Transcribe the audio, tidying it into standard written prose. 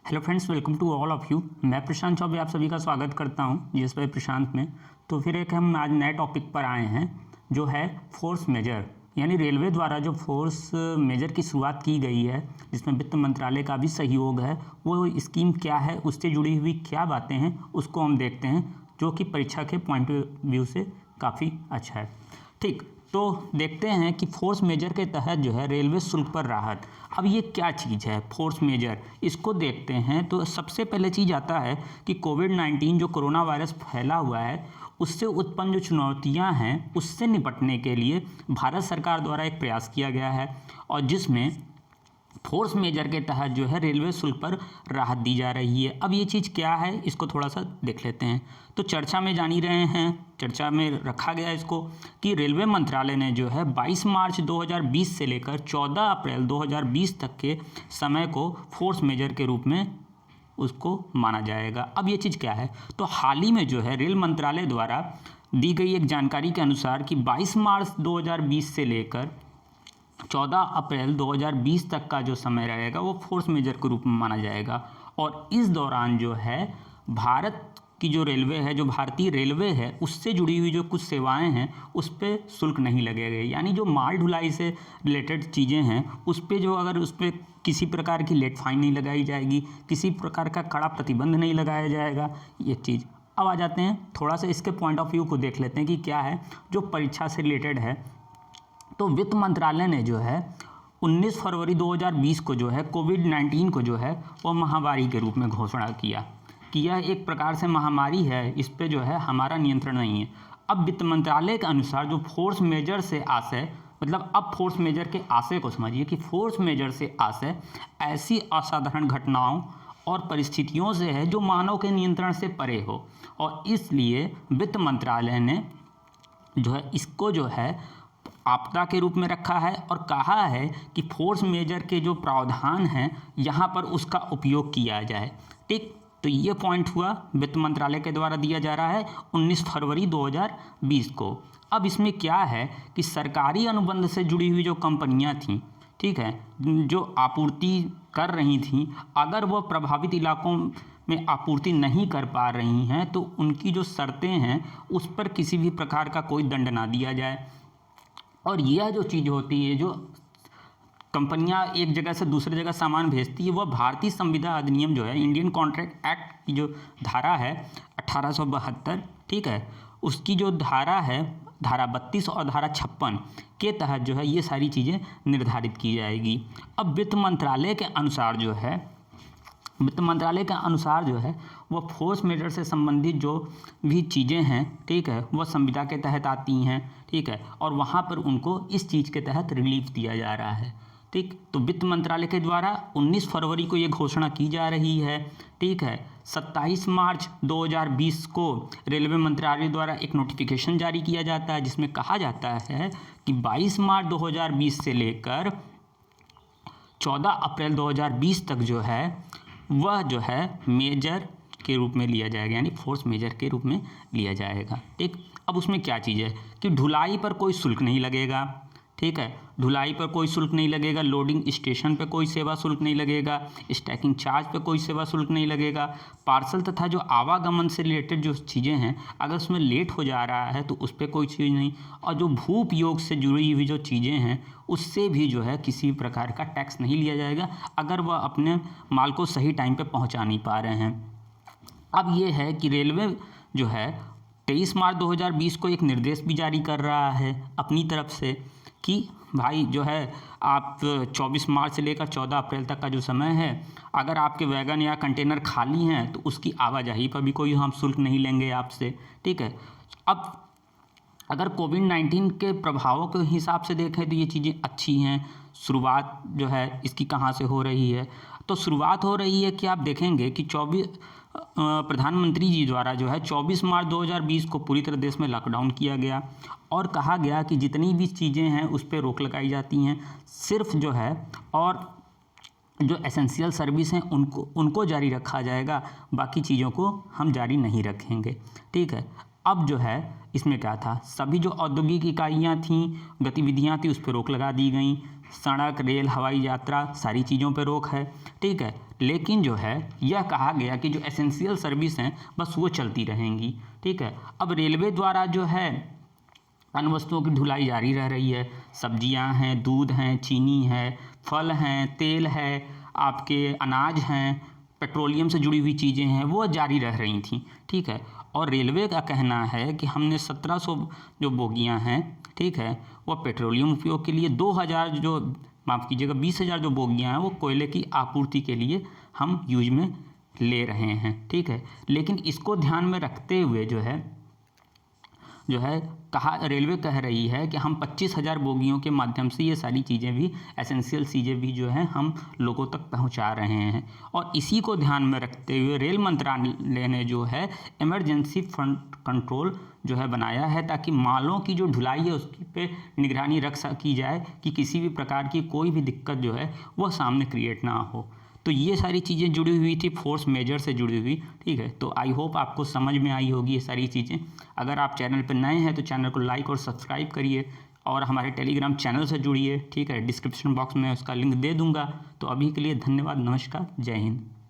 Hello friends, welcome to all of you. मैं प्रशांत चौबे आप सभी का स्वागत करता हूं जीएस बाय प्रशांत में। तो फिर एक हम आज नए टॉपिक पर आए हैं जो है फोर्स मेजर, यानी रेलवे द्वारा जो फोर्स मेजर की शुरुआत की गई है जिसमें वित्त मंत्रालय का भी सहयोग है। वो स्कीम क्या है, उससे जुड़ी हुई क्या बातें हैं उसको हम देखते हैं, जो कि परीक्षा के पॉइंट ऑफ व्यू से काफ़ी अच्छा है। ठीक, तो देखते हैं कि फोर्स मेजर के तहत जो है रेलवे शुल्क पर राहत। अब ये क्या चीज़ है फोर्स मेजर, इसको देखते हैं। तो सबसे पहले चीज़ आता है कि कोविड-19 जो कोरोना वायरस फैला हुआ है उससे उत्पन्न जो चुनौतियां हैं उससे निपटने के लिए भारत सरकार द्वारा एक प्रयास किया गया है, और जिसमें फोर्स मेजर के तहत जो है रेलवे शुल्क पर राहत दी जा रही है। अब ये चीज़ क्या है इसको थोड़ा सा देख लेते हैं। तो चर्चा में जान ही रहे हैं, चर्चा में रखा गया इसको कि रेलवे मंत्रालय ने जो है 22 मार्च 2020 से लेकर 14 अप्रैल 2020 तक के समय को फोर्स मेजर के रूप में उसको माना जाएगा। अब ये चीज़ क्या है, तो हाल ही में जो है रेल मंत्रालय द्वारा दी गई एक जानकारी के अनुसार कि 22 मार्च 2020 से लेकर 14 अप्रैल 2020 तक का जो समय रहेगा वो फोर्स मेजर के रूप में माना जाएगा। और इस दौरान जो है भारत की जो रेलवे है, जो भारतीय रेलवे है, उससे जुड़ी हुई जो कुछ सेवाएं हैं उस पर शुल्क नहीं लगेगा। यानी जो माल ढुलाई से रिलेटेड चीज़ें हैं उस पर जो अगर उस पर किसी प्रकार की लेट फाइन नहीं लगाई जाएगी, किसी प्रकार का कड़ा प्रतिबंध नहीं लगाया जाएगा, ये चीज़। अब आ जाते हैं थोड़ा सा इसके पॉइंट ऑफ व्यू को देख लेते हैं कि क्या है जो परीक्षा से रिलेटेड है। तो वित्त मंत्रालय ने जो है 19 फरवरी 2020 को जो है कोविड-19 को जो है वो महामारी के रूप में घोषणा किया कि यह एक प्रकार से महामारी है, इस पे जो है हमारा नियंत्रण नहीं है। अब वित्त मंत्रालय के अनुसार जो फोर्स मेजर से आशय, मतलब अब फोर्स मेजर के आशय को समझिए कि फोर्स मेजर से आशय ऐसी असाधारण घटनाओं और परिस्थितियों से है जो मानव के नियंत्रण से परे हो, और इसलिए वित्त मंत्रालय ने जो है इसको जो है आपदा के रूप में रखा है और कहा है कि फोर्स मेजर के जो प्रावधान हैं यहाँ पर उसका उपयोग किया जाए। ठीक, तो ये पॉइंट हुआ वित्त मंत्रालय के द्वारा दिया जा रहा है 19 फरवरी 2020 को। अब इसमें क्या है कि सरकारी अनुबंध से जुड़ी हुई जो कंपनियां थीं, ठीक है, जो आपूर्ति कर रही थीं, अगर वह प्रभावित इलाकों में आपूर्ति नहीं कर पा रही हैं तो उनकी जो शर्तें हैं उस पर किसी भी प्रकार का कोई दंड ना दिया जाए। और यह जो चीज़ होती है, जो कंपनियां एक जगह से दूसरी जगह सामान भेजती है, वह भारतीय संविदा अधिनियम जो है, इंडियन कॉन्ट्रैक्ट एक्ट की जो धारा है 1872, ठीक है, उसकी जो धारा है धारा 32 और धारा 56 के तहत जो है ये सारी चीज़ें निर्धारित की जाएगी। अब वित्त मंत्रालय के अनुसार जो है वह फोर्स मेजर से संबंधित जो भी चीज़ें हैं, ठीक है, वह संविदा के तहत आती हैं, ठीक है, और वहाँ पर उनको इस चीज़ के तहत रिलीफ दिया जा रहा है। ठीक, तो वित्त मंत्रालय के द्वारा 19 फरवरी को ये घोषणा की जा रही है, ठीक है। 27 मार्च 2020 को रेलवे मंत्रालय द्वारा एक नोटिफिकेशन जारी किया जाता है जिसमें कहा जाता है कि 22 मार्च 2020 से लेकर 14 अप्रैल 2020 तक जो है वह जो है मेजर के रूप में लिया जाएगा, यानी फोर्स मेजर के रूप में लिया जाएगा। ठीक, अब उसमें क्या चीज़ है कि ढुलाई पर कोई शुल्क नहीं लगेगा, ठीक है, ढुलाई पर कोई शुल्क नहीं लगेगा, लोडिंग स्टेशन पर कोई सेवा शुल्क नहीं लगेगा, स्टैकिंग चार्ज पर कोई सेवा शुल्क नहीं लगेगा। पार्सल तथा जो आवागमन से रिलेटेड जो चीज़ें हैं अगर उसमें लेट हो जा रहा है तो उस पर कोई चीज़ नहीं, और जो भू उपयोग से जुड़ी हुई जो चीज़ें हैं उससे भी जो है किसी प्रकार का टैक्स नहीं लिया जाएगा अगर वह अपने माल को सही टाइम पर पहुँचा नहीं पा रहे हैं। अब ये है कि रेलवे जो है 23 मार्च 2020 को एक निर्देश भी जारी कर रहा है अपनी तरफ से कि भाई जो है आप 24 मार्च से लेकर 14 अप्रैल तक का जो समय है, अगर आपके वैगन या कंटेनर खाली हैं तो उसकी आवाजाही पर भी कोई हम शुल्क नहीं लेंगे आपसे, ठीक है। अब अगर कोविड-19 के प्रभावों के हिसाब से देखें तो ये चीज़ें अच्छी हैं। शुरुआत जो है इसकी कहाँ से हो रही है, तो शुरुआत हो रही है कि आप देखेंगे कि प्रधानमंत्री जी द्वारा जो है 24 मार्च 2020 को पूरी तरह देश में लॉकडाउन किया गया और कहा गया कि जितनी भी चीज़ें हैं उस पर रोक लगाई जाती हैं, सिर्फ जो है और जो एसेंशियल सर्विस हैं उनको जारी रखा जाएगा, बाकी चीज़ों को हम जारी नहीं रखेंगे, ठीक है। अब जो है इसमें क्या था, सभी जो औद्योगिक इकाइयाँ थीं, गतिविधियाँ थी, उस पर रोक लगा दी गई। सड़क, रेल, हवाई यात्रा सारी चीज़ों पर रोक है, ठीक है। लेकिन जो है यह कहा गया कि जो एसेंशियल सर्विस हैं बस वो चलती रहेंगी, ठीक है। अब रेलवे द्वारा जो है अन्य वस्तुओं की ढुलाई जारी रह रही है। सब्जियां हैं, दूध हैं, चीनी है, फल हैं, तेल है, आपके अनाज हैं, पेट्रोलियम से जुड़ी हुई चीज़ें हैं, वो जारी रह रही थी, ठीक है। और रेलवे का कहना है कि हमने 1700 जो बोगियां हैं, ठीक है, वो पेट्रोलियम उपयोग के लिए, 2000 जो माफ़ कीजिएगा 20,000 जो बोगियां हैं वो कोयले की आपूर्ति के लिए हम यूज में ले रहे हैं, ठीक है। लेकिन इसको ध्यान में रखते हुए जो है कहा, रेलवे कह रही है कि हम 25,000 बोगियों के माध्यम से ये सारी चीज़ें भी, एसेंशियल चीज़ें भी जो हैं हम लोगों तक पहुंचा रहे हैं। और इसी को ध्यान में रखते हुए रेल मंत्रालय ने जो है इमरजेंसी फंड कंट्रोल जो है बनाया है, ताकि मालों की जो ढुलाई है उसकी पे निगरानी रख सकी जाए कि किसी भी प्रकार की कोई भी दिक्कत जो है वह सामने क्रिएट ना हो। तो ये सारी चीज़ें जुड़ी हुई थी फोर्स मेजर से जुड़ी हुई, ठीक है। तो आई होप आपको समझ में आई होगी ये सारी चीज़ें। अगर आप चैनल पर नए हैं तो चैनल को लाइक और सब्सक्राइब करिए और हमारे टेलीग्राम चैनल से जुड़िए, ठीक है। डिस्क्रिप्शन बॉक्स में उसका लिंक दे दूँगा। तो अभी के लिए धन्यवाद, नमस्कार, जय हिंद।